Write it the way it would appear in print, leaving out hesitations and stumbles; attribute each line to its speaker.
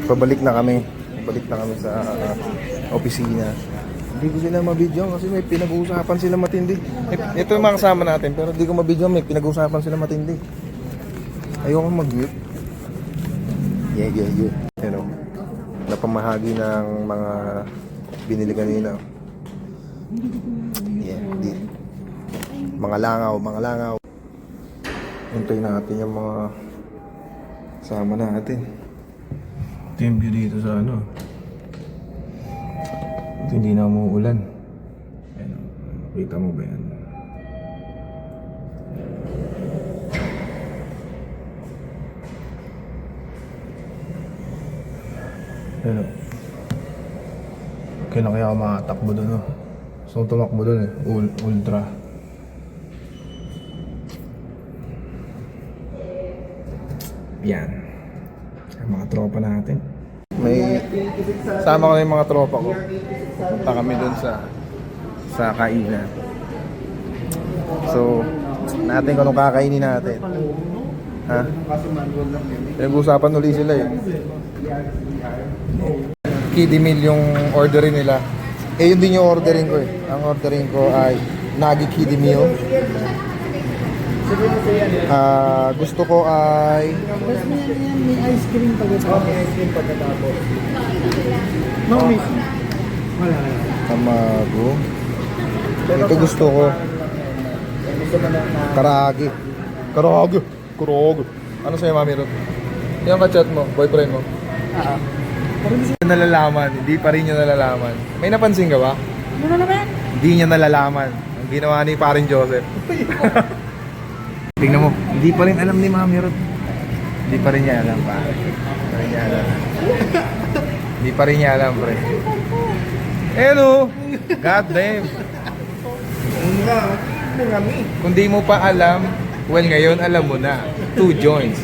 Speaker 1: Pabalik na kami. Pabalik na kami sa opisina. Hindi ko sila mabidyo kasi may pinag-uusapan sila matindi. Ito yung mga kasama natin pero hindi ko mabidyo, may pinag-uusapan sila matindi. Ayoko mag-mute. Yeah. Pero napamahagi ng mga binili kanina. Yeah, di. Mga langaw. Hintayin natin yung mga kasama natin. Ito yung view dito sa ano. Ito hindi na umuulan. Ayan, kita mo ba yan? Ayan o. Kailan kaya ako makatakbo doon o. So tumakbo doon eh. Ultra. Yan. Ang mga tropa natin. May sama ko na yung mga tropa ko. Punta kami doon sa kainan. So, natin kung anong kakainin natin. Ha? Pinag-usapan ulit sila eh. Kiddie meal yung orderin nila. Eh yun din yung ordering ko eh. Ang ordering ko ay Nagi kiddie meal. Gusto ko ay
Speaker 2: may ice cream pagkatapos. No, miss. Wala.
Speaker 1: tamago. Ito gusto ko. Karagi. Ano sa'yo, Mami Ruth? Yung kachat mo, boyfriend mo? Nalalaman, hindi pa rin niya nalalaman. May napansin ka ba?
Speaker 2: Ano na naman?
Speaker 1: Hindi niya nalalaman ang ginawa ni paring Joseph. Tingnan mo, hindi pa rin alam ni Mami Ruth. Hindi pa rin niya alam, pare. Hindi pa rin niya alam, pre. Hello! God damn! Kung di mo pa alam, well ngayon alam mo na. 2 joints.